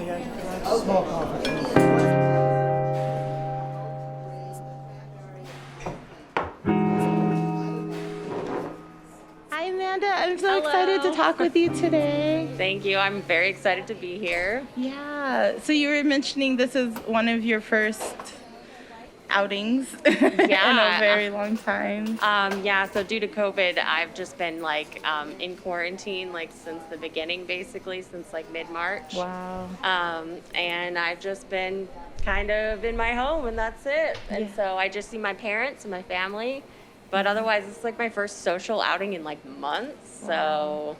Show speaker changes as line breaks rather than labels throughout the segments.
Small conference.
Hi, Amanda. I'm so excited to talk with you today.
Thank you. I'm very excited to be here.
Yeah. So you were mentioning this is one of your first outings in a very long time.
So due to COVID, I've just been in quarantine since the beginning, basically since mid-March.
Wow.
And I've just been kind of in my home, and that's it. And so I just see my parents and my family, but otherwise it's my first social outing in months. Wow. So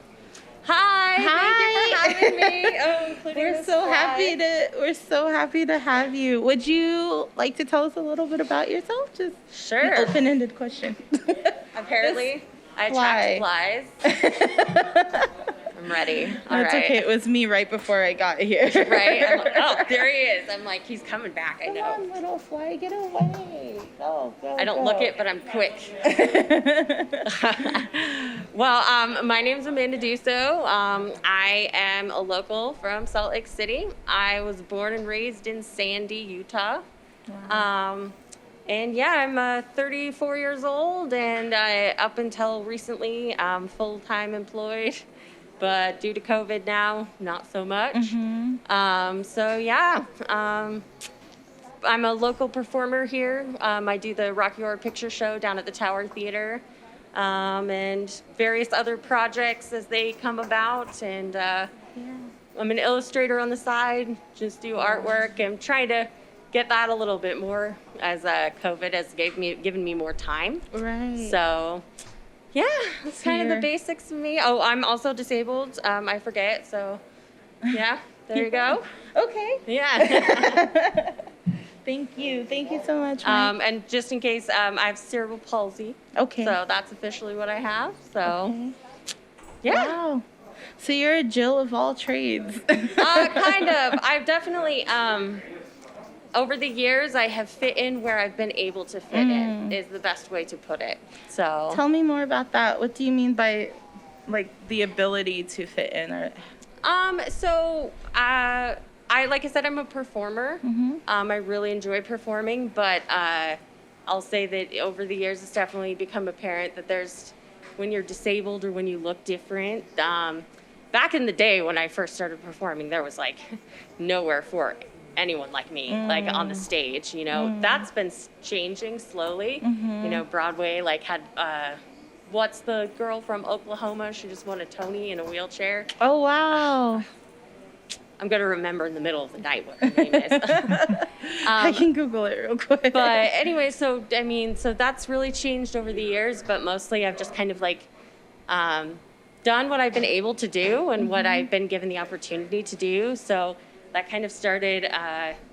Hi. Thank you for having me.
We're so happy to have you. Would you like to tell us a little bit about yourself? Just
sure.
An open-ended question.
Apparently, I attract flies. I'm ready.
That's okay. It was me right before I got here.
Right? I'm oh, there he is. I'm he's coming back. I know.
Come on, little fly, get away. Go.
I don't look it, but I'm quick. Well, my name's Amanda Dusoe. I am a local from Salt Lake City. I was born and raised in Sandy, Utah. Wow. And I'm 34 years old, and up until recently, full-time employed. But due to COVID now, not so much. Mm-hmm. I'm a local performer here. I do the Rocky Horror Picture Show down at the Tower Theater, and various other projects as they come about. And I'm an illustrator on the side, just do artwork. I'm trying to get that a little bit more as COVID has given me more time.
Right.
So. Yeah, that's kind of the basics of me. Oh, I'm also disabled. I forget. So, yeah, there you go.
Okay.
Yeah.
Thank you so much. Mike.
And just in case, I have cerebral palsy.
Okay.
So that's officially what I have. So, yeah.
Wow. So you're a Jill of all trades.
Kind of. I've definitely. Over the years, I have fit in where I've been able to fit in, is the best way to put it. So
tell me more about that. What do you mean by, the ability to fit in? Or
like I said, I'm a performer. Mm-hmm. I really enjoy performing, but I'll say that over the years, it's definitely become apparent that when you're disabled or when you look different. Back in the day when I first started performing, there was nowhere for anyone like me, on the stage, that's been changing slowly. Mm-hmm. Broadway, had, what's the girl from Oklahoma? She just won a Tony in a wheelchair.
Oh, wow.
I'm going to remember in the middle of the night what her name is.
I can Google it real quick.
But anyway, so that's really changed over the years, but mostly I've just kind of done what I've been able to do and what I've been given the opportunity to do. So that kind of started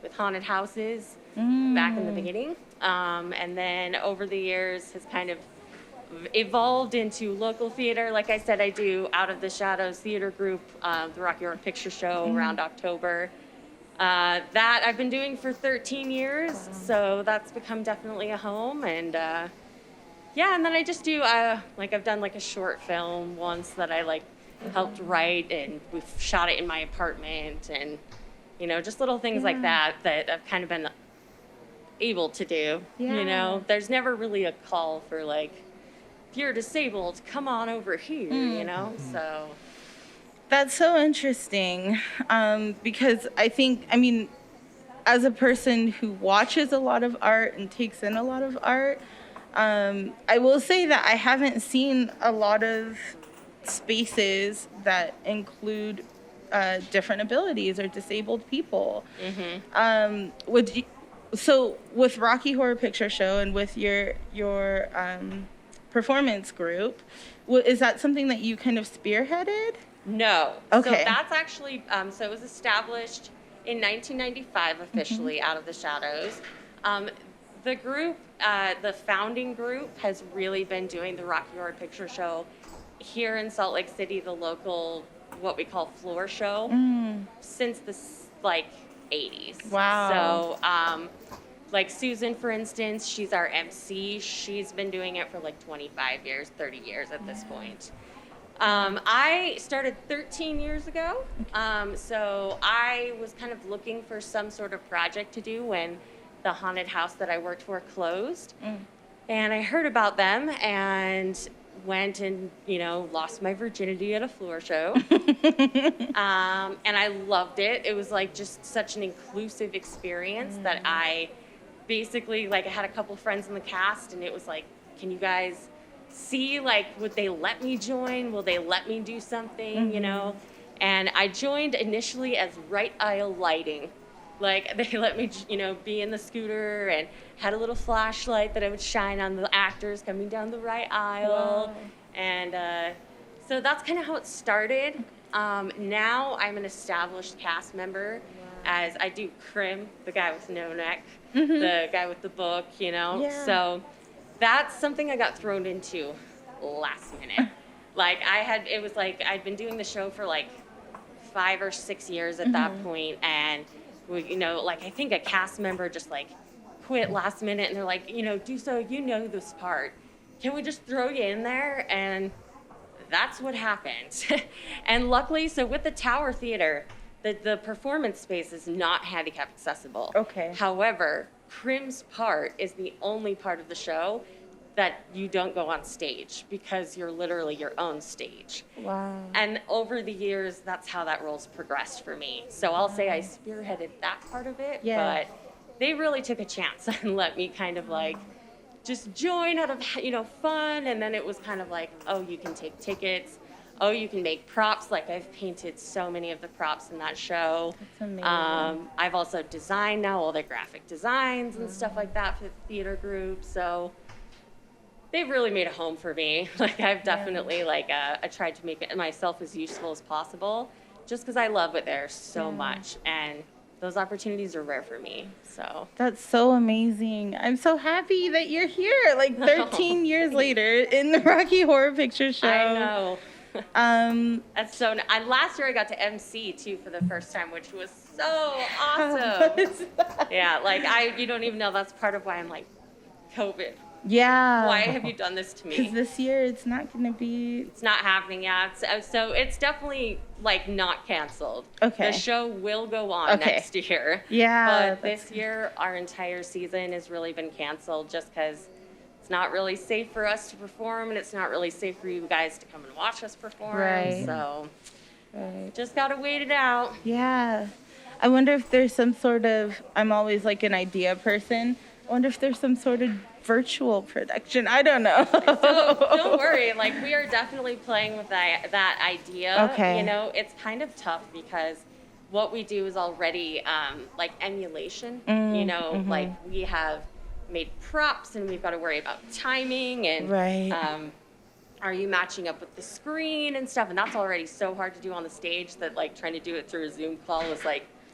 with haunted houses back in the beginning. And then over the years has kind of evolved into local theater. Like I said, I do Out of the Shadows theater group, the Rocky Horror Picture Show around October. That I've been doing for 13 years. So that's become definitely a home. And and then I just do, I've done a short film once that I helped write, and we've shot it in my apartment, and just little things like that I've kind of been able to do.
Yeah.
There's never really a call for if you're disabled, come on over here, so.
That's so interesting, because as a person who watches a lot of art and takes in a lot of art, I will say that I haven't seen a lot of spaces that include different abilities or disabled people. Mm-hmm. So with Rocky Horror Picture Show and with your performance group, is that something that you kind of spearheaded?
No.
Okay.
So that's actually, so it was established in 1995 officially, Out of the Shadows. The group, the founding group, has really been doing the Rocky Horror Picture Show here in Salt Lake City, the local, what we call floor show, since the 80s.
Wow.
So, Susan, for instance, she's our MC. She's been doing it for 25 years, 30 years at this point. I started 13 years ago. So I was kind of looking for some sort of project to do when the haunted house that I worked for closed. And I heard about them and went and, lost my virginity at a floor show. And I loved it. It was like just such an inclusive experience that I basically, I had a couple friends in the cast, and it was like, can you guys see, would they let me join? Will they let me do something, And I joined initially as right aisle lighting. They let me, be in the scooter and had a little flashlight that I would shine on the actors coming down the right aisle.
Wow.
And so that's kind of how it started. Now I'm an established cast member, as I do Crim, the guy with no neck, the guy with the book,
Yeah.
So that's something I got thrown into last minute. I'd been doing the show for 5 or 6 years at that point, and I think a cast member just quit last minute, and they're like, Dusoe, this part. Can we just throw you in there? And that's what happened. And luckily, so with the Tower Theater, the performance space is not handicap accessible.
Okay.
However, Crim's part is the only part of the show that you don't go on stage, because you're literally your own stage.
Wow.
And over the years, that's how that role's progressed for me. So I'll say I spearheaded that part of it,
Yeah.
but they really took a chance and let me kind of just join out of, fun. And then it was kind of oh, you can take tickets. Oh, you can make props. I've painted so many of the props in that show.
That's amazing.
I've also designed now all the graphic designs and stuff like that for the theater group. So they've really made a home for me. I've definitely I tried to make it myself as useful as possible, just because I love it there so much, and those opportunities are rare for me. So
That's so amazing. I'm so happy that you're here, 13 years later in the Rocky Horror Picture Show.
I know.
That's
so. And last year I got to MC too for the first time, which was so awesome. Yeah, you don't even know, that's part of why I'm COVID.
Yeah.
Why have you done this to me?
Because this year it's not going to be.
It's not happening yet. So it's definitely not canceled.
Okay.
The show will go on next year.
Yeah.
But this year, our entire season has really been canceled, just because it's not really safe for us to perform, and it's not really safe for you guys to come and watch us perform.
Right.
So just got to wait it out.
Yeah. I wonder if there's some sort of, I'm always an idea person. I wonder if there's some sort of virtual production. I don't know.
So don't worry. We are definitely playing with that idea.
Okay.
It's kind of tough, because what we do is already emulation. We have made props, and we've got to worry about timing and
Right.
Are you matching up with the screen and stuff? And that's already so hard to do on the stage that trying to do it through a Zoom call was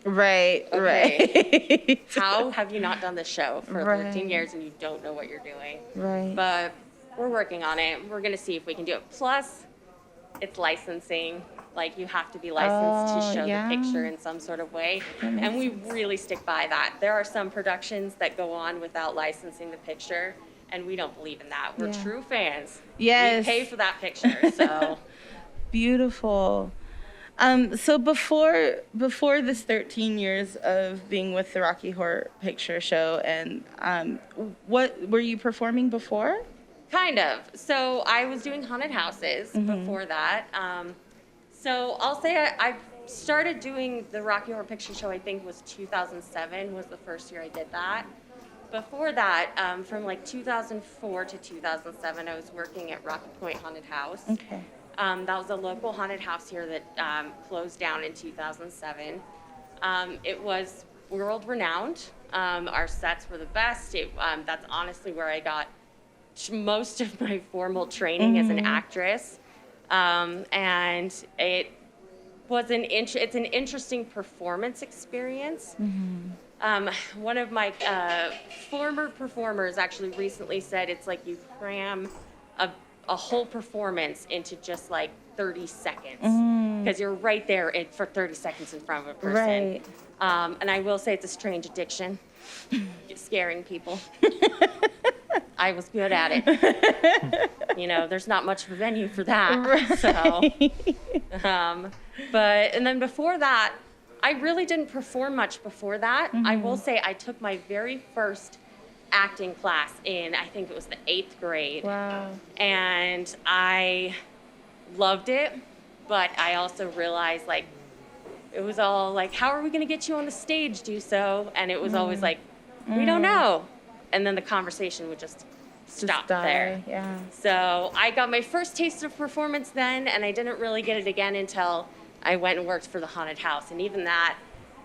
Right,
okay.
right.
How have you not done this show for
Right.
13 years and you don't know what you're doing?
Right.
But we're working on it. We're going to see if we can do it. Plus, it's licensing. You have to be licensed to show the picture in some sort of way. And we really stick by that. There are some productions that go on without licensing the picture, and we don't believe in that. We're true fans.
Yes.
We pay for that picture, so.
Beautiful. So before this 13 years of being with the Rocky Horror Picture Show, and what were you performing before?
Kind of. So I was doing haunted houses before that. So I'll say I started doing the Rocky Horror Picture Show, I think was 2007 was the first year I did that. Before that, from 2004 to 2007, I was working at Rocky Point Haunted House.
Okay.
That was a local haunted house here that closed down in 2007. It was world renowned. Our sets were the best. That's honestly where I got most of my formal training as an actress. And it was it's an interesting performance experience. One of my former performers actually recently said it's like you cram a whole performance into just 30 seconds, because you're right there for 30 seconds in front of a person.
Right.
And I will say it's a strange addiction, scaring people. I was good at it. You know, there's not much of a venue for that.
Right.
So, and then before that, I really didn't perform much before that. I will say I took my very first acting class in, I think it was the 8th grade.
Wow.
And I loved it, but I also realized, like, it was all like, how are we going to get you on the stage, Dusoe? And it was always like, we don't know. And then the conversation would just stop there.
Yeah.
So I got my first taste of performance then, and I didn't really get it again until I went and worked for the haunted house. And even that,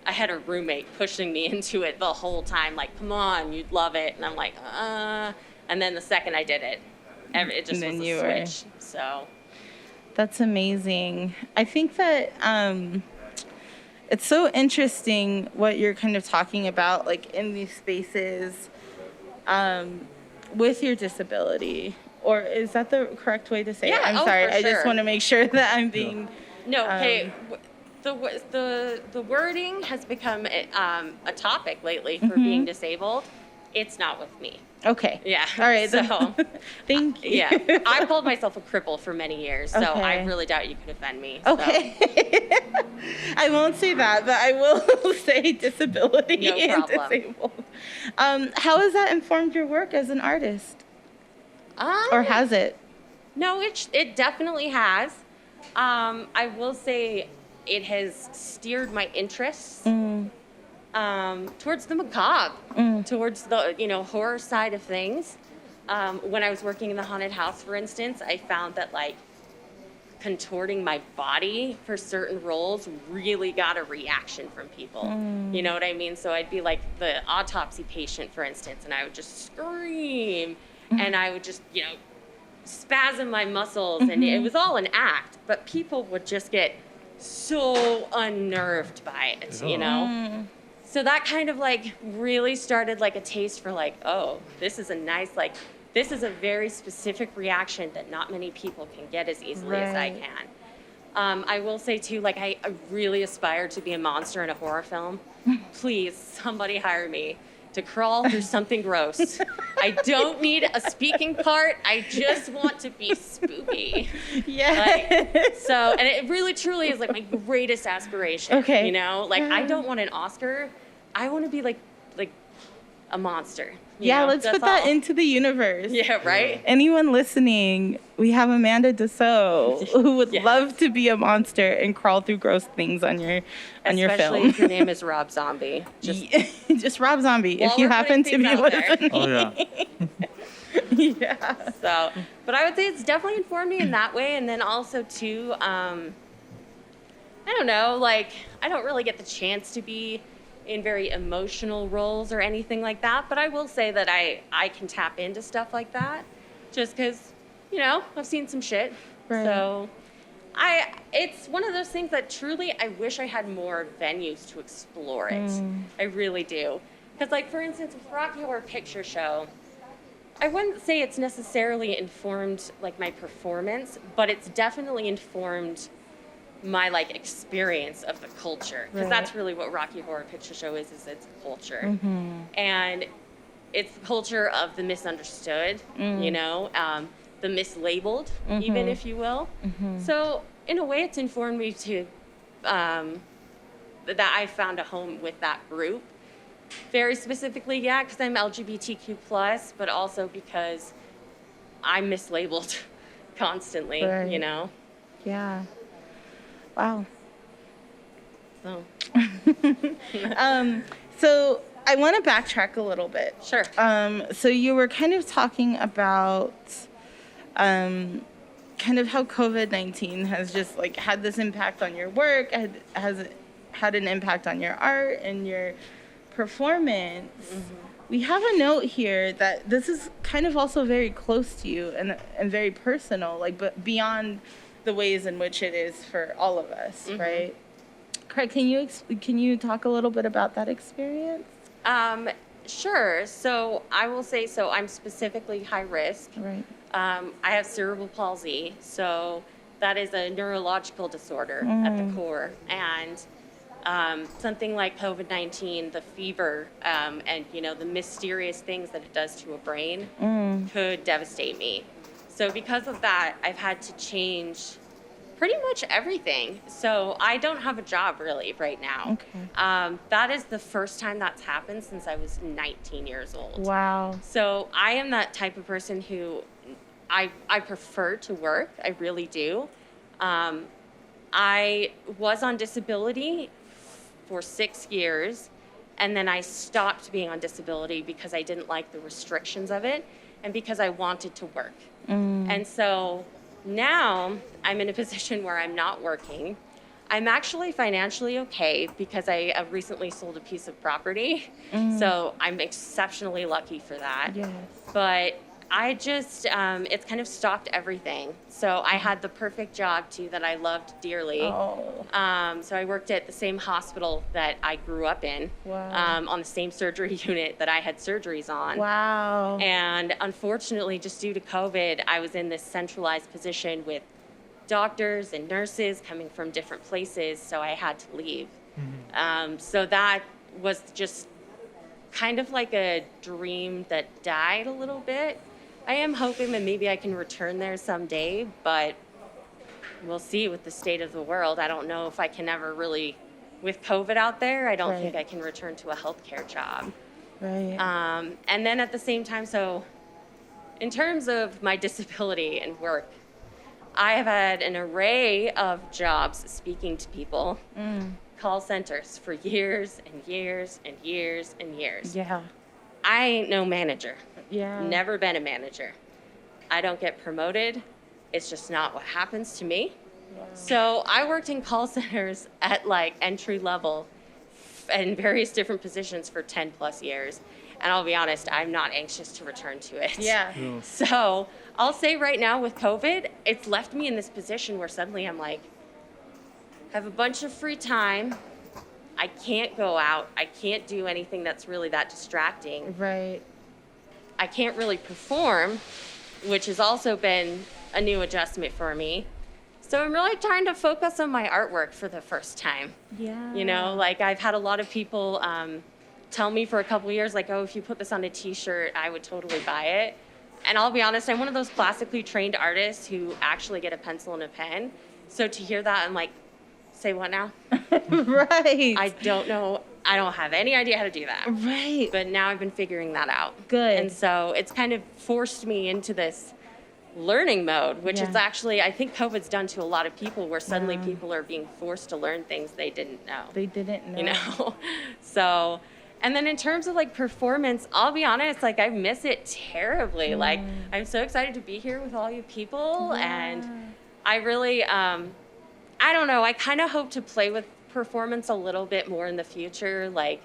I had a roommate pushing me into it the whole time, like, come on, you'd love it. And I'm like, And then the second I did it, it just was a switch. So
that's amazing. I think that it's so interesting what you're kind of talking about, like in these spaces with your disability. Or is that the correct way to say it? I'm sorry. I just want to make sure that I'm being...
No, okay. The wording has become a topic lately for being disabled. It's not with me.
Okay.
Yeah.
All right.
So,
thank you.
Yeah. I called myself a cripple for many years, so I really doubt you could offend me.
Okay. So. I won't say that, but I will say disability and disabled. How has that informed your work as an artist? Or has it? No,
it definitely has. I will say it has steered my interests towards the macabre, towards the horror side of things. When I was working in the haunted house, for instance, I found that like contorting my body for certain roles really got a reaction from people. You know what I mean? So I'd be like the autopsy patient, for instance, and I would just scream, and I would just spasm my muscles, and it was all an act, but people would just get so unnerved by it, So that kind of like really started like a taste for like, oh, this is a nice, like, this is a very specific reaction that not many people can get as easily as I can. I will say too, like I really aspire to be a monster in a horror film. Please, somebody hire me to crawl through something gross. I don't need a speaking part. I just want to be spooky.
Yeah.
And it really truly is like my greatest aspiration.
Okay.
I don't want an Oscar. I want to be like a monster.
Let's put that into the universe.
Yeah, right?
Anyone listening, we have Amanda Dusoe who would love to be a monster and crawl through gross things on your film.
Especially if your name is Rob Zombie.
Just Rob Zombie, if you happen to be listening.
Oh, yeah.
Yeah.
So, but I would say it's definitely informed me in that way. And then also, too, I don't know, like, I don't really get the chance to be in very emotional roles or anything like that, but I will say that I can tap into stuff like that just because, I've seen some shit.
Right.
So it's one of those things that truly I wish I had more venues to explore it. I really do. Because, like, for instance, with Rocky Horror Picture Show, I wouldn't say it's necessarily informed, like, my performance, but it's definitely informed my like experience of the culture, because that's really what Rocky Horror Picture Show is it's culture. And it's the culture of the misunderstood, the mislabeled, even, if you will. So in a way it's informed me to that I found a home with that group very specifically, because I'm LGBTQ+, but also because I'm mislabeled constantly.
Yeah. Wow.
So,
so I want to backtrack a little bit.
Sure.
So you were kind of talking about kind of how COVID-19 has just like had this impact on your work, has had an impact on your art and your performance. We have a note here that this is kind of also very close to you and very personal, like, but beyond the ways in which it is for all of us, right? Craig, can you talk a little bit about that experience?
Sure. So I will say, I'm specifically high risk.
Right.
I have cerebral palsy, so that is a neurological disorder at the core, and something like COVID-19, the fever, and the mysterious things that it does to a brain could devastate me. So because of that, I've had to change pretty much everything. So I don't have a job really right now.
Okay.
That is the first time that's happened since I was 19 years old.
Wow.
So I am that type of person who I prefer to work. I really do. I was on disability for 6 years, and then I stopped being on disability because I didn't like the restrictions of it and because I wanted to work. And so now I'm in a position where I'm not working. I'm actually financially okay because I recently sold a piece of property. So I'm exceptionally lucky for that.
Yes.
But I just, it's kind of stopped everything. So I had the perfect job too that I loved dearly.
Oh.
So I worked at the same hospital that I grew up in,
Wow.
on the same surgery unit that I had surgeries on.
Wow.
And unfortunately, just due to COVID, I was in this centralized position with doctors and nurses coming from different places, so I had to leave. So that was just kind of like a dream that died a little bit. I am hoping that maybe I can return there someday, but we'll see with the state of the world. I don't know if I can ever really, with COVID out there, I don't think I can return to a healthcare job.
Right.
And then at the same time, so in terms of my disability and work, I have had an array of jobs speaking to people, call centers for years and years and years and years.
Yeah.
I ain't no manager.
Yeah.
Never been a manager. I don't get promoted. It's just not what happens to me.
Wow.
So I worked in call centers at like entry level in various different positions for 10 plus years. And I'll be honest, I'm not anxious to return to it.
Yeah.
So I'll say right now with COVID, it's left me in this position where suddenly I'm like, I have a bunch of free time. I can't go out. I can't do anything that's really that distracting.
Right.
I can't really perform, which has also been a new adjustment for me. So I'm really trying to focus on my artwork for the first time.
Yeah.
Like I've had a lot of people tell me for a couple years, like, oh, if you put this on a t-shirt, I would totally buy it. And I'll be honest, I'm one of those classically trained artists who actually get a pencil and a pen. So to hear that, I'm like, say what now?
Right.
I don't know. I don't have any idea how to do that.
Right.
But now I've been figuring that out.
Good.
And so it's kind of forced me into this learning mode, which is actually, I think COVID's done to a lot of people where suddenly people are being forced to learn things they didn't know.
They didn't know.
So, and then in terms of like performance, I'll be honest, like I miss it terribly. Like I'm so excited to be here with all you people. And I really, I don't know, I kind of hope to play with performance a little bit more in the future. Like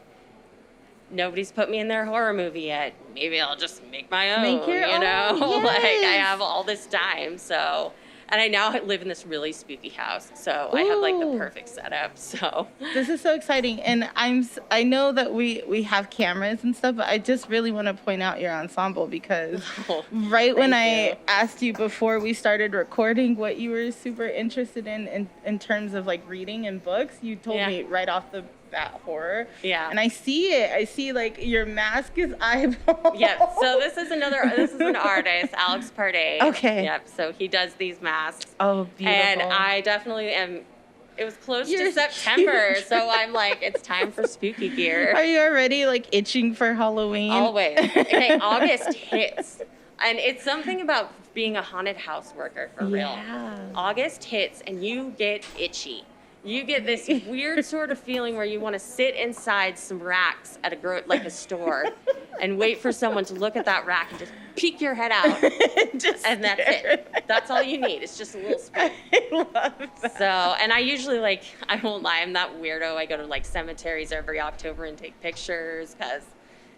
nobody's put me in their horror movie yet. Maybe I'll just make my own,
Make your own, yes.
Like I have all this time. So, and I now live in this really spooky house. So I have like the
Ooh.
perfect setup. So
This is so exciting, and I know that we have cameras and stuff, but I just really want to point out your ensemble because right when I asked you before we started recording what you were super interested in terms of like reading and books, you told me right off the bat horror.
Yeah.
And I see it. I see like your mask is eyeball.
Yep. So this is an artist, Alex Pardee.
Okay.
Yep. So he does these masks.
Oh, beautiful.
And I definitely am. It was close
You're
to September,
huge.
so I'm like, it's time for spooky gear.
Are you already like itching for Halloween?
Always. Okay, August hits. And it's something about being a haunted house worker for real. August hits and you get itchy. You get this weird sort of feeling where you want to sit inside some racks at a store and wait for someone to look at that rack and just peek your head out. And that's it. That's all you need. It's just a little spoon.
I love that.
So, and I usually I won't lie, I'm that weirdo. I go to like cemeteries every October and take pictures because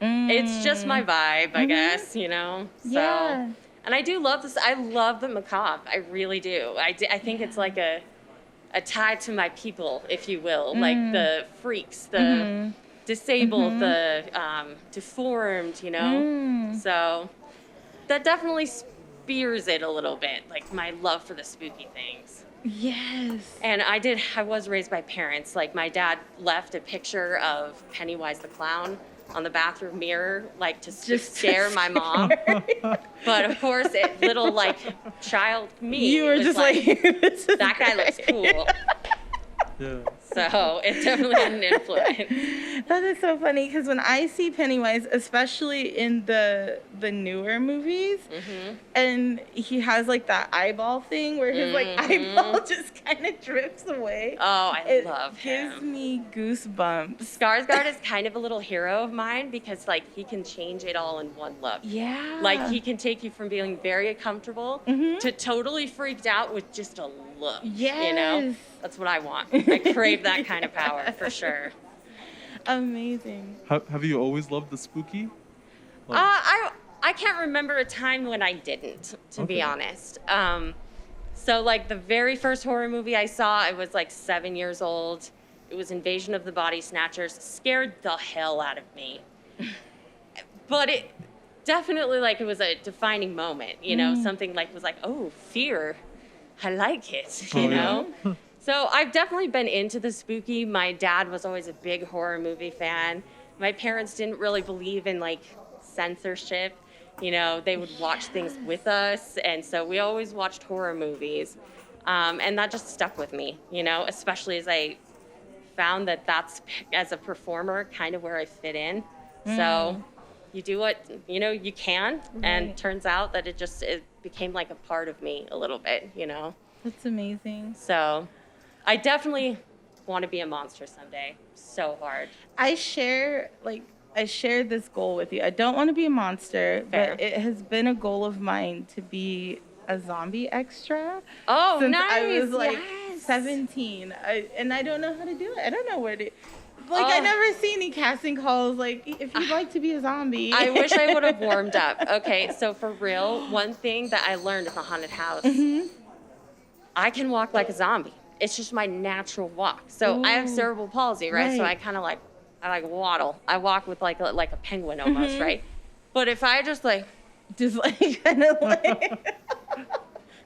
it's just my vibe, I guess, So,
Yeah.
and I do love this. I love the macabre. I really do. I think it's like a tie to my people, if you will, like the freaks, the disabled, the deformed, So that definitely spears it a little bit, like my love for the spooky things.
Yes.
And I was raised by parents. Like, my dad left a picture of Pennywise the clown on the bathroom mirror, like, to
Just to
scare my mom. But of course, little, like, child me
You were
was
just like, this is
that guy looks
great.
cool.
Yeah.
So it definitely had an influence.
That is so funny because when I see Pennywise, especially in the newer movies, and he has like that eyeball thing where his like eyeball just kind of drips away.
Oh, I
It
love
gives
him.
me goosebumps.
Skarsgård is kind of a little hero of mine because, like, he can change it all in one look.
Yeah.
Like, he can take you from being very comfortable to totally freaked out with just a look. You know?
Yes.
That's what I want. I crave that kind of power, for sure.
Amazing.
Have you always loved the spooky?
I can't remember a time when I didn't, to be
Okay.
honest. So, like, the very first horror movie I saw, I was, like, 7 years old. It was Invasion of the Body Snatchers. Scared the hell out of me. But it definitely, like, it was a defining moment, you know? Something, like, was like, oh, fear. I like it, you know? So I've definitely been into the spooky. My dad was always a big horror movie fan. My parents didn't really believe in, like, censorship. You know, they would watch things with us, and so we always watched horror movies. And that just stuck with me, you know, especially as I found that that's, as a performer, kind of where I fit in. So you do what, you know, you can, and turns out that it became like a part of me a little bit, you know.
That's amazing.
So I definitely want to be a monster someday. So hard.
I share this goal with you. I don't want to be a monster,
Fair.
but it has been a goal of mine to be a zombie extra.
Oh,
since
nice.
I was like
Yes.
17. And I don't know how to do it. I don't know where to. Like, I never see any casting calls. Like, if you'd like to be a zombie.
I wish I would have warmed up. Okay, so for real, one thing that I learned at the haunted house, I can walk like a zombie. It's just my natural walk. So I have
Ooh.
cerebral palsy, right? So
Right.
I kind of like, waddle. I walk with like a penguin almost, right? But if I just like,
Just like, kind of like.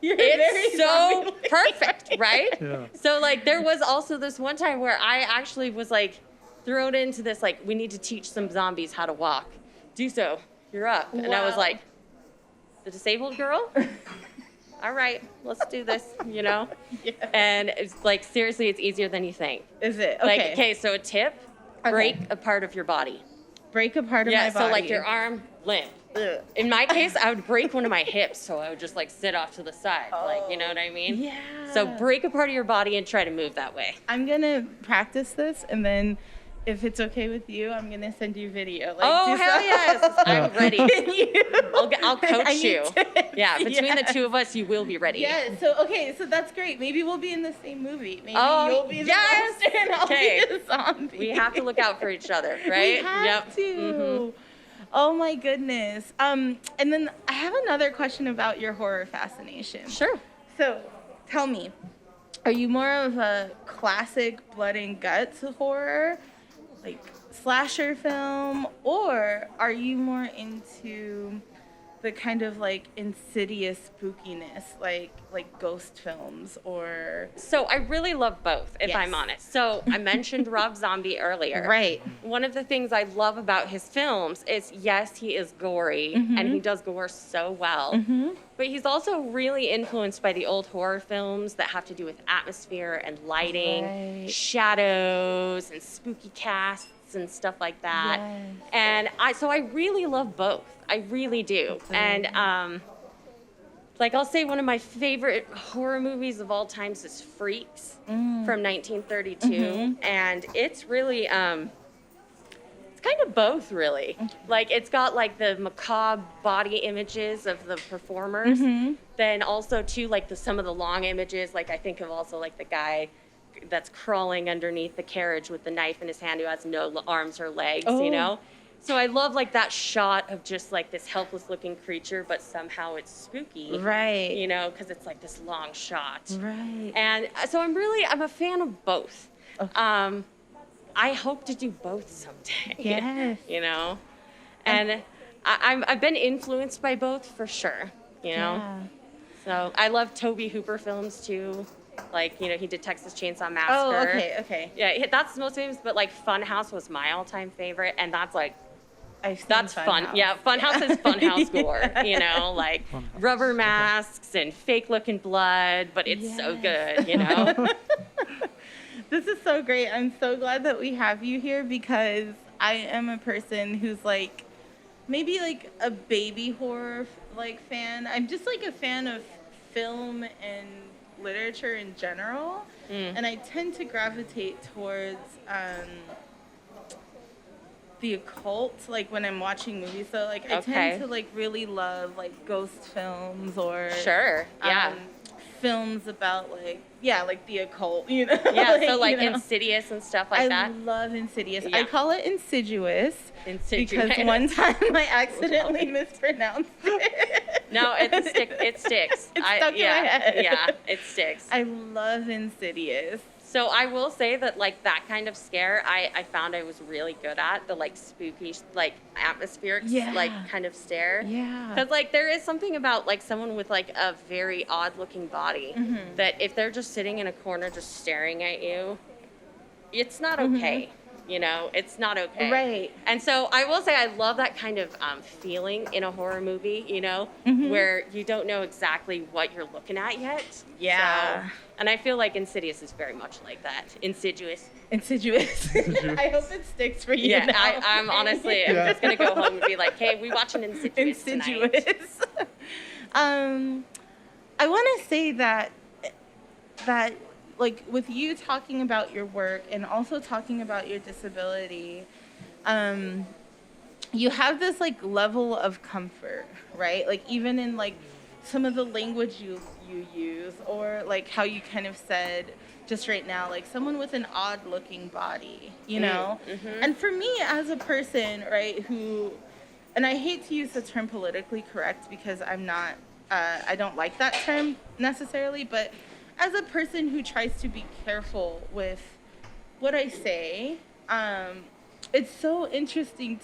You're very
it's so
zombie-like.
perfect, right?
Yeah.
So like there was also this one time where I actually was like thrown into this, like, we need to teach some zombies how to walk. Dusoe, you're up. And I was
Wow.
like, the disabled girl? All right, let's do this, you know?
Yeah.
And it's like, seriously, it's easier than you think.
Is it?
Like,
Okay.
okay, so a tip, break a part of your body.
Break a part of
Yeah,
my body.
so like your arm, limp.
Ugh.
In my case, I would break one of my hips, so I would just like sit off to the side, like, you know what I mean?
Yeah.
So break a part of your body and try to move that way.
I'm gonna practice this, and then if it's okay with you, I'm gonna send you video. Like,
Oh,
do
hell
some-
yes. I'm ready.
Can you?
I'll coach
I
you.
need tips.
Yeah, between the
Yes.
two of us, you will be ready.
Yeah, so okay, so that's great. Maybe we'll be in the same movie. Maybe
Oh,
you'll be the
yes!
monster and I'll
Okay.
be the zombie.
We have to look out for each other, right?
We have
Yep.
to.
Mhm.
Oh my goodness. And then I have another question about your horror fascination.
Sure.
So, tell me, are you more of a classic blood and guts horror, like slasher film, or are you more into the kind of like insidious spookiness, like ghost films or?
So I really love both, if
Yes.
I'm honest. So I mentioned Rob Zombie earlier.
Right.
One of the things I love about his films is, yes, he is gory, and he does gore so well, but he's also really influenced by the old horror films that have to do with atmosphere and lighting,
Right.
shadows, and spooky casts and stuff like that.
Yes.
And so I really love both. I really do. And like, I'll say one of my favorite horror movies of all times is Freaks from 1932. And it's really, it's kind of both, really. Like, it's got, like, the macabre body images of the performers. Then also, too, like, some of the long images. Like, I think of also, like, the guy that's crawling underneath the carriage with the knife in his hand who has no arms or legs,
Oh.
you know? So I love, like, that shot of just, like, this helpless-looking creature, but somehow it's spooky.
Right.
You know, because it's, like, this long shot.
Right.
And so I'm a fan of both.
Okay.
I hope to do both someday.
Yes.
You know? And I've been influenced by both for sure, you know?
Yeah.
So I love Tobe Hooper films, too. Like, you know, he did Texas Chainsaw Massacre.
Oh, okay.
Yeah, that's the most famous, but like Funhouse was my all-time favorite, and that's like,
I've seen
that's fun.
Funhouse.
Yeah, Funhouse is Funhouse
Yeah.
gore, you know, like rubber masks and fake-looking blood, but it's so good, you know?
This is so great. I'm so glad that we have you here because I am a person who's like, maybe like a baby horror like fan. I'm just like a fan of film and literature in general, and I tend to gravitate towards the occult, like when I'm watching movies. So like I tend to like really love like ghost films or films about like the occult, you know.
So like
you know?
Insidious and stuff like that.
I love Insidious.
Yeah.
I call it Insidious.
Insidious.
Because one time I accidentally mispronounced it.
No, it sticks.
It stuck in my head.
Yeah, it sticks.
I love Insidious.
So I will say that like that kind of scare, I found I was really good at the like spooky, like atmospheric, like kind of stare.
Yeah.
Because like there is something about like someone with like a very odd looking body that if they're just sitting in a corner just staring at you, it's not okay. You know, it's not okay.
Right.
And so I will say I love that kind of feeling in a horror movie, you know, where you don't know exactly what you're looking at yet.
Yeah.
So, and I feel like Insidious is very much like that. Insidious.
I hope it sticks for you.
Yeah,
now.
I'm honestly, I'm just going to go home and be like, hey, we watching Insidious tonight.
I want to say that like with you talking about your work and also talking about your disability, you have this like level of comfort, right? Like even in like some of the language you use, or like how you kind of said just right now, like someone with an odd looking body, you know? And for me as a person, right, who, and I hate to use the term politically correct because I'm not, I don't like that term necessarily, but as a person who tries to be careful with what I say, it's so interesting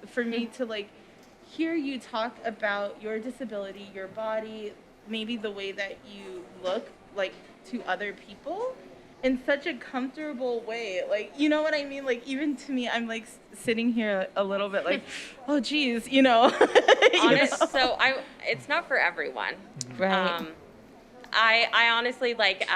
for me to like hear you talk about your disability, your body, maybe the way that you look like to other people in such a comfortable way. Like, you know what I mean? Like even to me, I'm like sitting here a little bit like, oh geez, you know.
So it's not for everyone.
Right.
I honestly like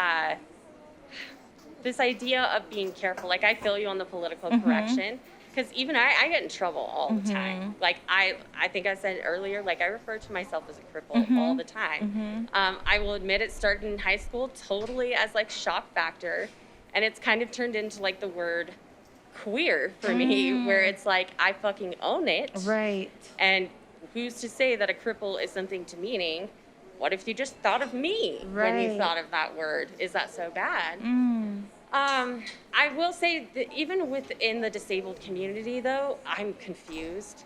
this idea of being careful. Like I feel you on the political correction, because even I get in trouble all the time. Like I think I said earlier, like I refer to myself as a cripple all the time. I will admit it started in high school totally as like shock factor, and it's kind of turned into like the word queer for me, where it's like I fucking own it.
Right.
And who's to say that a cripple is something demeaning? What if you just thought of me when you thought of that word? Is that so bad? I will say that even within the disabled community, though, I'm confused.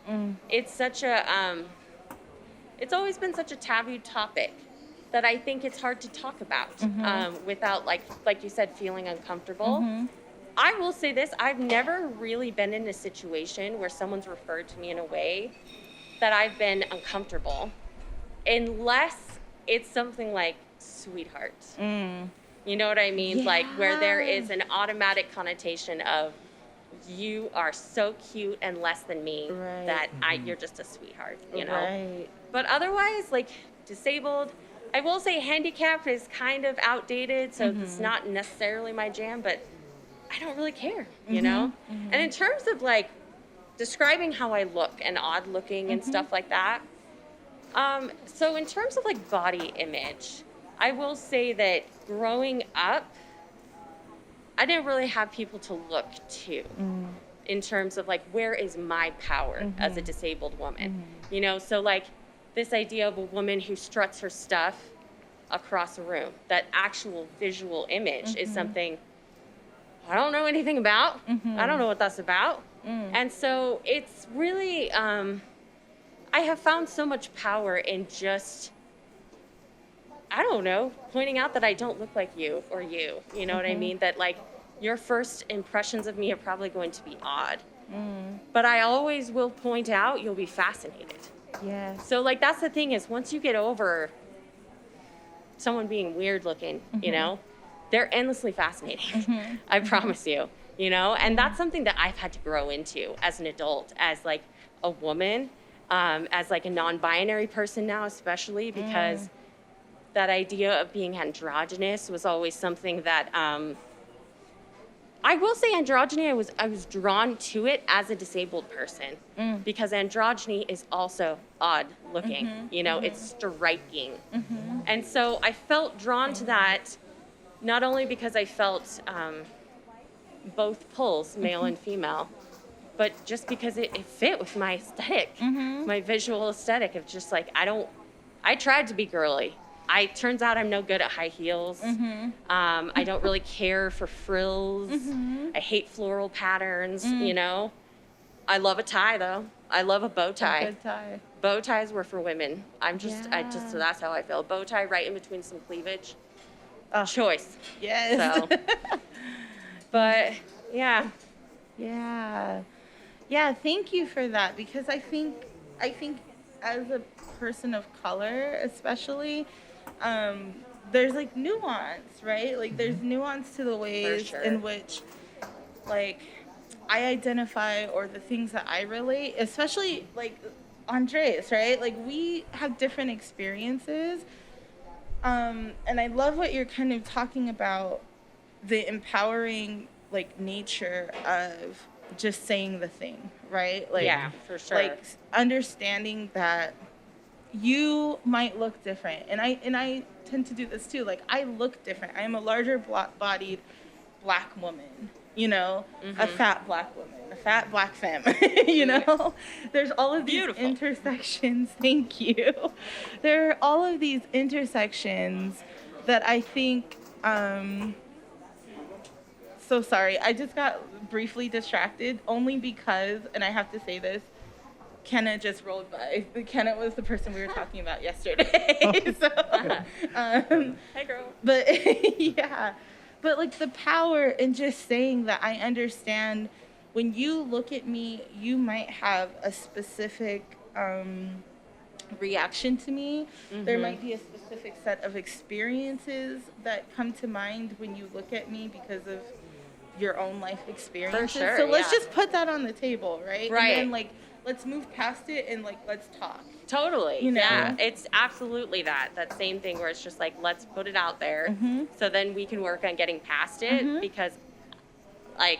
It's such a, it's always been such a taboo topic that I think it's hard to talk about without, like you said, feeling uncomfortable. I will say this, I've never really been in a situation where someone's referred to me in a way that I've been uncomfortable, unless it's something like sweetheart. You know what I mean?
Yeah.
Like where there is an automatic connotation of you are so cute and less than me that you're just a sweetheart, you know?
Right.
But otherwise, like disabled, I will say handicapped is kind of outdated, so it's not necessarily my jam, but I don't really care, you know? And in terms of like describing how I look and odd looking and stuff like that, so in terms of like body image, I will say that growing up, I didn't really have people to look to in terms of like, where is my power as a disabled woman? You know, so like this idea of a woman who struts her stuff across a room, that actual visual image is something I don't know anything about. I don't know what that's about. And so it's really, I have found so much power in just, I don't know, pointing out that I don't look like you or you. You know what I mean? That like your first impressions of me are probably going to be odd. But I always will point out you'll be fascinated.
Yes.
So like that's the thing is once you get over someone being weird looking, you know, they're endlessly fascinating. I promise you, you know, and that's something that I've had to grow into as an adult, as like a woman, as like a non-binary person now, especially because that idea of being androgynous was always something that, I will say androgyny, I was drawn to it as a disabled person because androgyny is also odd looking, you know, it's striking. And so I felt drawn to that, not only because I felt both pulls, male and female, but just because it fit with my aesthetic, my visual aesthetic of just like, I tried to be girly. Turns out I'm no good at high heels. I don't really care for frills. I hate floral patterns, you know. I love a tie though. I love a bow tie.
A good tie.
Bow ties were for women. So that's how I feel. Bow tie right in between some cleavage. Choice.
Yes.
So, but yeah.
Yeah, thank you for that, because I think as a person of color, especially, there's like nuance, right? Like there's nuance to the ways in which, like, I identify, or the things that I relate, especially like Andres, right? Like we have different experiences. And I love what you're kind of talking about, the empowering like nature of just saying the thing, right? Like,
yeah, for sure.
Like understanding that you might look different, and I tend to do this too. Like I look different. I am a larger bodied black woman, you know, a fat black woman, a fat black femme, you know. There's all of these intersections. Thank you. There are all of these intersections that I think. So sorry, I just got briefly distracted only because, and I have to say this, Kenna just rolled by. Kenna was the person we were talking about yesterday. So,
hey girl.
But yeah, but like the power in just saying that I understand when you look at me, you might have a specific reaction to me. There might be a specific set of experiences that come to mind when you look at me because of your own life experiences.
For sure,
so let's just put that on the table, right?
Right.
And then like let's move past it and like let's talk.
Totally.
You know?
Yeah, it's absolutely that same thing where it's just like, let's put it out there so then we can work on getting past it, because like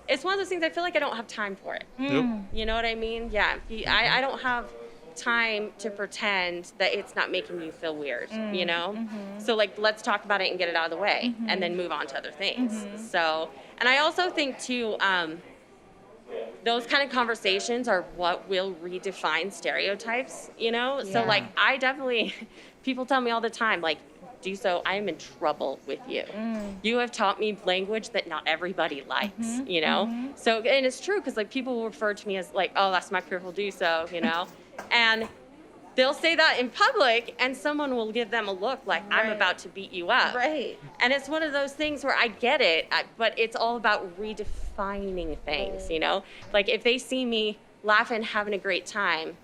it's one of those things I feel like I don't have time for it. You know what I mean? Yeah. I don't have time to pretend that it's not making you feel weird, you know? So like, let's talk about it and get it out of the way and then move on to other things. So, and I also think too, those kind of conversations are what will redefine stereotypes, you know? So like, I definitely, people tell me all the time, like, Dusoe, I am in trouble with you. You have taught me language that not everybody likes, you know? So, and it's true, because like people will refer to me as like, oh, that's my pupil Dusoe, you know? And they'll say that in public, and someone will give them a look like, I'm about to beat you up.
Right.
And it's one of those things where I get it, but it's all about redefining things, you know? Like if they see me laughing, having a great time,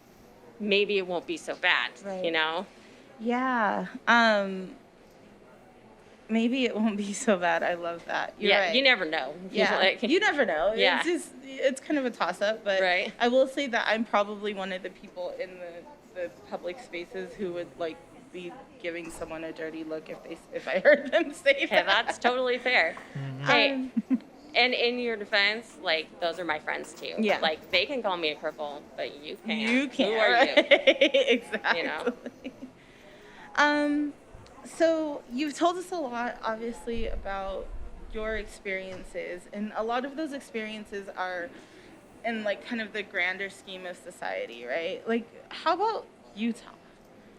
maybe it won't be so bad, you know?
Yeah. Maybe it won't be so bad. I love that. You're right.
You never know.
Yeah,
Like,
you never know.
Yeah.
It's kind of a toss-up, but I will say that I'm probably one of the people in the public spaces who would like be giving someone a dirty look if I heard them say that.
Yeah, that's totally fair. Hey, and in your defense, like those are my friends too.
Yeah.
Like they can call me a cripple, but you can't.
You can't.
Who are you?
Exactly.
You know.
So you've told us a lot, obviously, about your experiences, and a lot of those experiences are in like kind of the grander scheme of society, right? Like, how about Utah?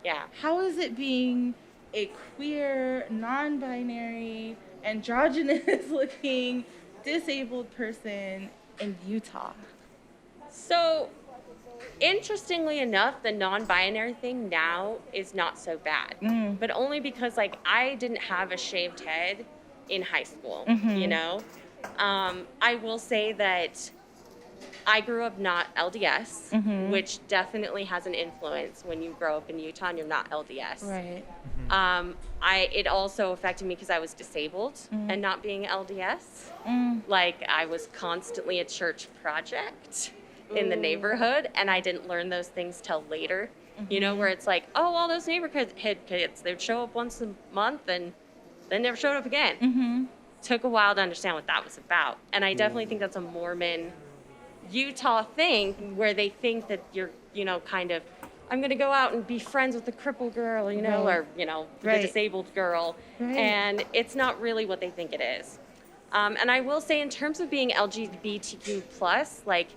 Yeah.
How is it being a queer, non-binary, androgynous-looking, disabled person in Utah?
So, interestingly enough, the non-binary thing now is not so bad, but only because like I didn't have a shaved head in high school, you know? I will say that I grew up not LDS, which definitely has an influence when you grow up in Utah and you're not LDS.
Right.
It also affected me because I was disabled and not being LDS. Like, I was constantly a church project in the neighborhood, and I didn't learn those things till later. You know, where it's like, oh, all those neighborhood kids, they would show up once a month and then never showed up again. Took a while to understand what that was about. And I definitely think that's a Mormon Utah thing where they think that you're, you know, kind of, I'm going to go out and be friends with the crippled girl, you know, or, you know, the disabled girl. And it's not really what they think it is. And I will say, in terms of being LGBTQ plus, like,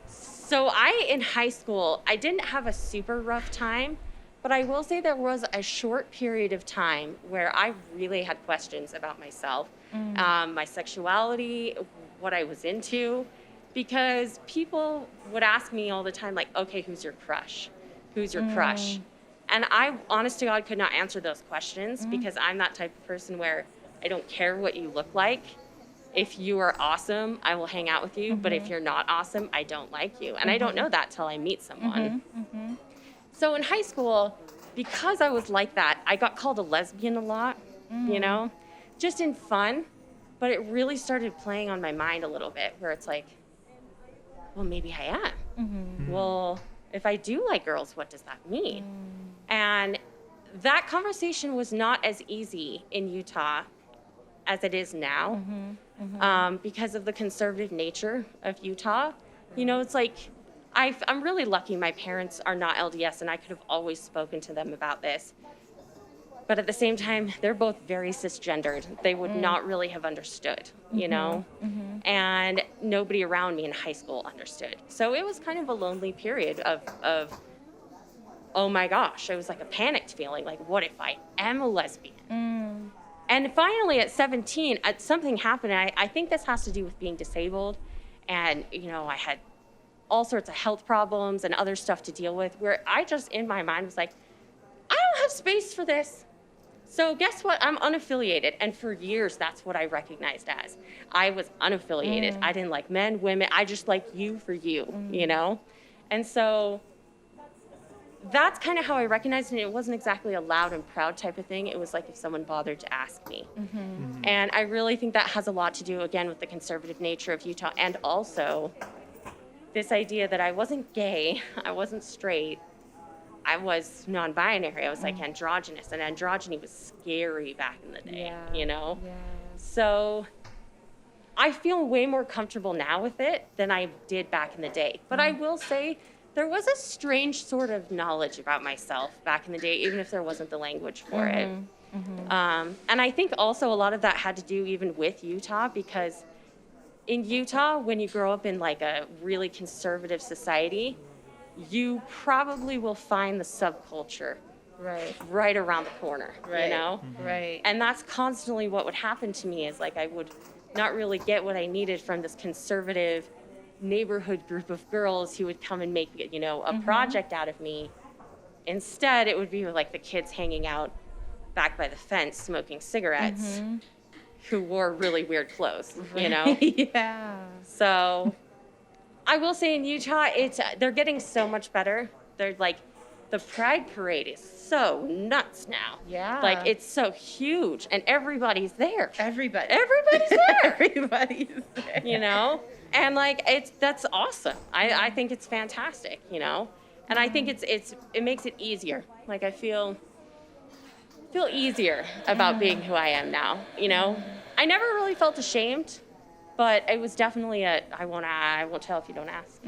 so in high school, I didn't have a super rough time, but I will say there was a short period of time where I really had questions about myself, my sexuality, what I was into, because people would ask me all the time, like, okay, who's your crush? Who's your crush? And I, honest to God, could not answer those questions because I'm that type of person where I don't care what you look like. If you are awesome, I will hang out with you. But if you're not awesome, I don't like you. And I don't know that till I meet someone. So in high school, because I was like that, I got called a lesbian a lot, you know, just in fun. But it really started playing on my mind a little bit where it's like, well, maybe I am. Well, if I do like girls, what does that mean? And that conversation was not as easy in Utah as it is now, because of the conservative nature of Utah. You know, it's like, I'm really lucky my parents are not LDS, and I could have always spoken to them about this. But at the same time, they're both very cisgendered. They would not really have understood, you know? And nobody around me in high school understood. So it was kind of a lonely period of oh my gosh, it was like a panicked feeling, like, what if I am a lesbian? And finally, at 17, something happened. I think this has to do with being disabled. And, you know, I had all sorts of health problems and other stuff to deal with, where I just, in my mind, was like, I don't have space for this. So guess what? I'm unaffiliated. And for years, that's what I recognized as. I was unaffiliated. I didn't like men, women. I just like you for you, you know? And so that's kind of how I recognized it. It wasn't exactly a loud and proud type of thing. It was like if someone bothered to ask me. And I really think that has a lot to do, again, with the conservative nature of Utah, and also this idea that I wasn't gay, I wasn't straight, I was non-binary. I was like androgynous, and androgyny was scary back in the day, you know? So I feel way more comfortable now with it than I did back in the day. But I will say, there was a strange sort of knowledge about myself back in the day, even if there wasn't the language for it. And I think also a lot of that had to do even with Utah, because in Utah, when you grow up in like a really conservative society, you probably will find the subculture right around the corner, you know? And that's constantly what would happen to me, is like I would not really get what I needed from this conservative neighborhood group of girls who would come and make, you know, a project out of me. Instead, it would be like the kids hanging out back by the fence smoking cigarettes who wore really weird clothes, you know? So I will say in Utah, they're getting so much better. They're like, the Pride Parade is so nuts now. Like, it's so huge, and everybody's there. Everybody's there.
Everybody's there.
You know? And like, that's awesome. I think it's fantastic, you know? And I think it makes it easier. Like, I feel easier about being who I am now, you know? I never really felt ashamed, but it was definitely I won't tell if you don't ask.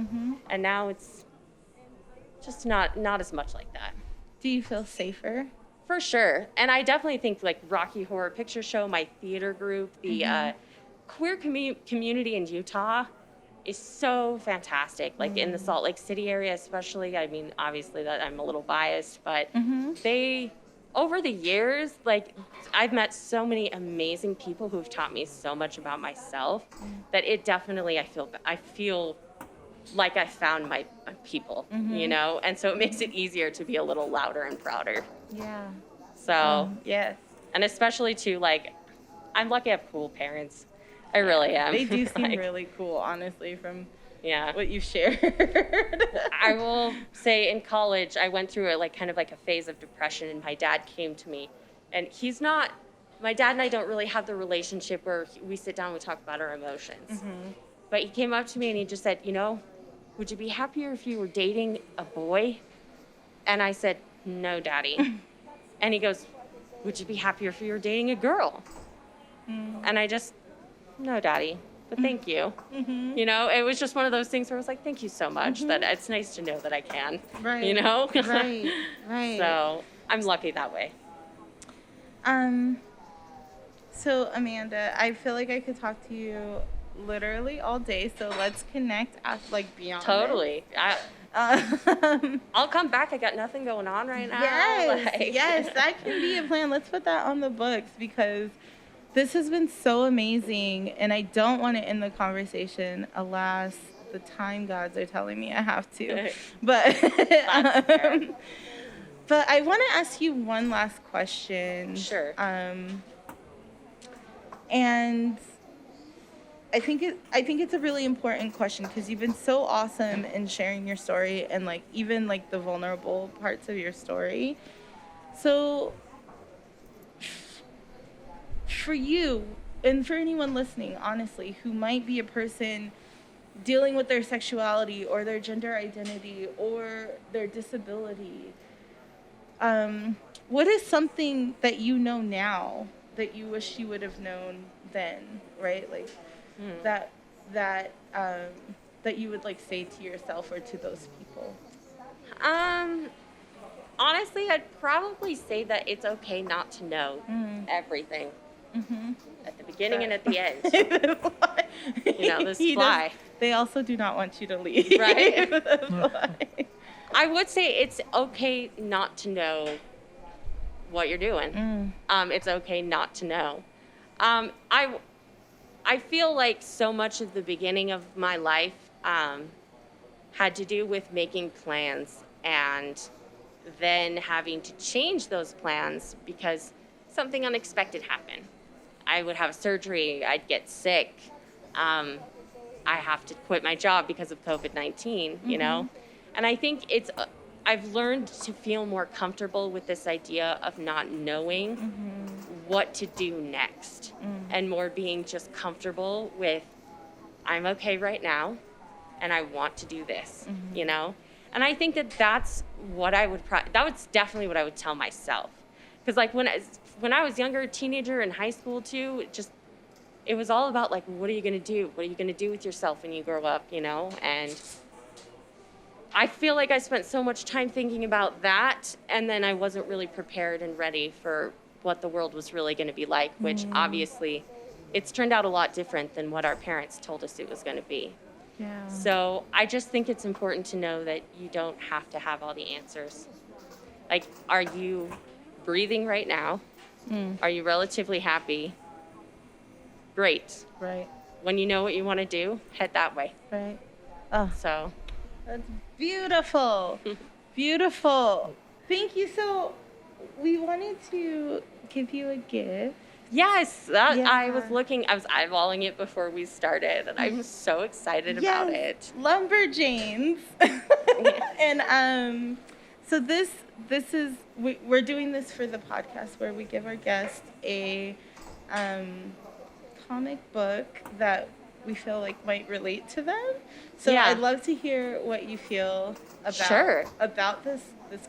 And now it's just not as much like that.
Do you feel safer?
For sure. And I definitely think like Rocky Horror Picture Show, my theater group, the queer community in Utah is so fantastic. Like in the Salt Lake City area especially. I mean, obviously that I'm a little biased, but they, over the years, like I've met so many amazing people who've taught me so much about myself that it definitely, I feel like I found my people, you know? And so it makes it easier to be a little louder and prouder. So,
yes.
And especially too, like, I'm lucky I have cool parents. I really am.
They do seem
Like,
really cool, honestly, from
yeah.
what you've shared.
I will say in college, I went through kind of like a phase of depression, and my dad came to me, and my dad and I don't really have the relationship where we sit down and we talk about our emotions. But he came up to me and he just said, would you be happier if you were dating a boy? And I said, no, Daddy. And he goes, would you be happier if you were dating a girl? And I just, no, Daddy, but thank you. It was just one of those things where I was like, thank you so much. That it's nice to know that I can.
Right. Right.
So I'm lucky that way.
So Amanda, I feel like I could talk to you literally all day. So let's connect beyond.
Totally. I'll come back. I got nothing going on right now.
Yes, that can be a plan. Let's put that on the books because this has been so amazing, and I don't want to end the conversation. Alas, the time gods are telling me I have to. But but I want to ask you one last question.
Sure.
And I think it's a really important question because you've been so awesome in sharing your story and even the vulnerable parts of your story. So for you and for anyone listening, honestly, who might be a person dealing with their sexuality or their gender identity or their disability, what is something that you know now that you wish you would have known then, right? That you would say to yourself or to those people?
Honestly, I'd probably say that it's okay not to know everything. At the beginning and at the end. This fly.
They also do not want you to leave.
Right. I would say it's okay not to know what you're doing. It's okay not to know. I feel like so much of the beginning of my life had to do with making plans and then having to change those plans because something unexpected happened. I would have surgery, I'd get sick, I have to quit my job because of COVID-19, And I think I've learned to feel more comfortable with this idea of not knowing what to do next and more being just comfortable with, I'm okay right now and I want to do this, And I think that's what that was definitely what I would tell myself. Because when I was younger, teenager in high school too, it was all about what are you going to do? What are you going to do with yourself when you grow up, And I feel like I spent so much time thinking about that, and then I wasn't really prepared and ready for what the world was really going to be like, which obviously it's turned out a lot different than what our parents told us it was going to be.
Yeah.
So I just think it's important to know that you don't have to have all the answers. Are you breathing right now? Are you relatively happy? Great.
Right.
When you know what you want to do, head that way.
Right. Oh.
So.
That's beautiful. Beautiful. Thank you. So we wanted to give you a gift.
Yes, I was eyeballing it before we started, and I'm so excited about it.
Lumberjanes. And so this is we're doing this for the podcast where we give our guests a comic book that we feel might relate to them. So I'd love to hear what you feel about this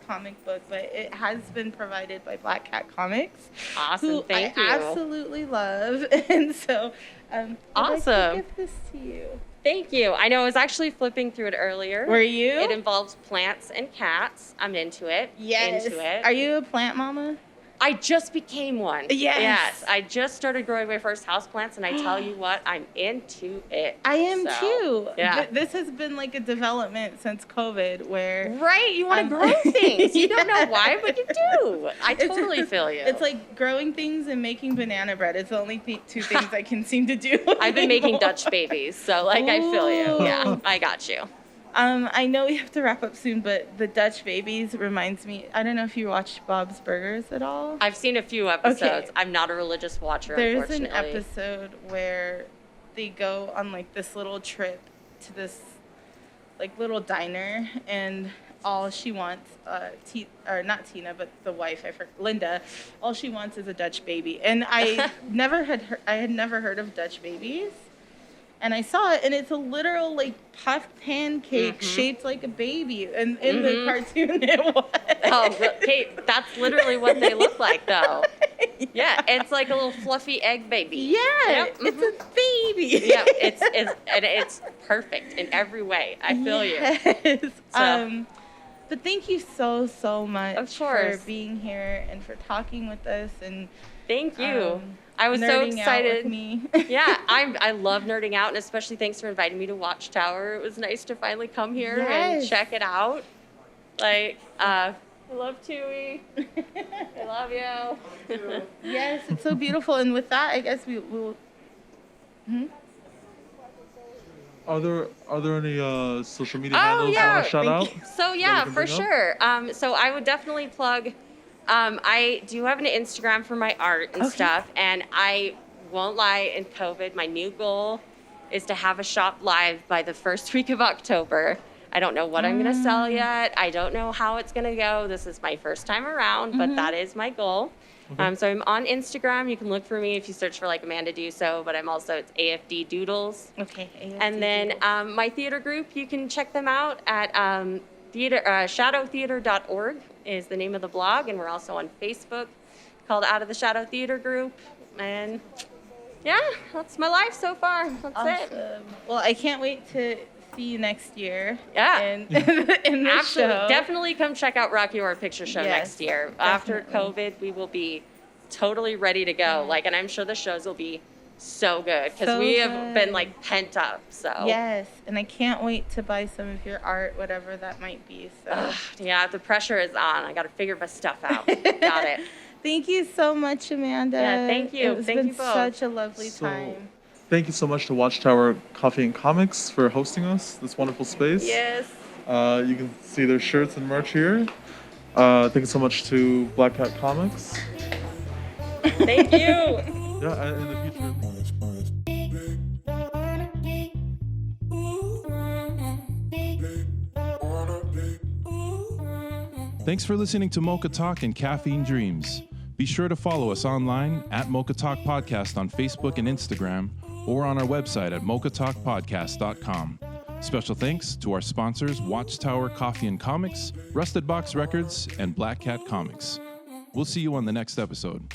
comic book, but it has been provided by Black Cat Comics.
Awesome, thank you.
I absolutely love, and so
awesome.
I'd like to give this to you.
Thank you. I know I was actually flipping through it earlier.
Were you?
It involves plants and cats. I'm into it.
Yes.
Into it.
Are you a plant mama?
I just became one.
Yes.
I just started growing my first houseplants, and I tell you what, I'm into it.
I am too.
Yeah.
This has been a development since COVID where...
Right, you want to grow things. You don't know why, but you do. I totally feel you.
It's like growing things and making banana bread. It's the only two things I can seem to do.
I've been making Dutch babies, so I feel you. Yeah, I got you.
I know we have to wrap up soon, but the Dutch babies reminds me, I don't know if you watch Bob's Burgers at all.
I've seen a few episodes.
Okay.
I'm not a religious watcher,
There's
unfortunately.
an episode where they go on like this little trip to this like little diner, and all she wants, or not Tina, but the wife, Linda, all she wants is a Dutch baby. And I had never heard of Dutch babies. And I saw it, and it's a literal like puffed pancake shaped like a baby. And in the cartoon, it was.
Oh, Kate, that's literally what they look like, though. Yeah, it's like a little fluffy egg baby.
Yeah,
yep.
It's a baby.
Yeah, it's perfect in every way. I feel you.
So. But thank you so much for being here and for talking with us. And
thank you. I was so excited.
With me.
Yeah, I love nerding out, and especially thanks for inviting me to Watchtower. It was nice to finally come here and check it out. Like, I love Tui. I love you.
Yes, it's so beautiful. And with that, I guess we will.
Are there any social media handles you want to shout out?
So yeah, for sure. So I would definitely plug. I do have an Instagram for my art and stuff, and I won't lie. In COVID, my new goal is to have a shop live by the first week of October. I don't know what I'm going to sell yet. I don't know how it's going to go. This is my first time around, but that is my goal. So I'm on Instagram. You can look for me if you search for like Amanda Dusoe, but it's AFD Doodles.
Okay. AFD
and then
Doodles.
My theater group, you can check them out at shadowtheater.org is the name of the blog, and we're also on Facebook called Out of the Shadow Theater Group. And yeah, that's my life so far. That's it.
Well, I can't wait to see you next year.
Yeah.
In the show.
Definitely come check out Rocky Horror Picture Show next year.
Definitely.
After COVID, we will be totally ready to go. Like, and I'm sure the shows will be so good because we have been like pent up. So
yes, and I can't wait to buy some of your art, whatever that might be. So
yeah, the pressure is on. I got to figure my stuff out. Got it.
Thank you so much, Amanda.
Yeah, thank you.
It's
been
both. Such a lovely time.
Thank you so much to Watchtower Coffee and Comics for hosting us this wonderful space.
Yes.
You can see their shirts and merch here. Thank you so much to Black Cat Comics.
Thank you.
Yeah, in the future.
Thanks for listening to MOCHA Talk and Caffeine Dreams. Be sure to follow us online at MOCHA Talk Podcast on Facebook and Instagram, or on our website at mochatalkpodcast.com. Special thanks to our sponsors Watchtower Coffee and Comics, Rusted Box Records, and Black Cat Comics. We'll see you on the next episode.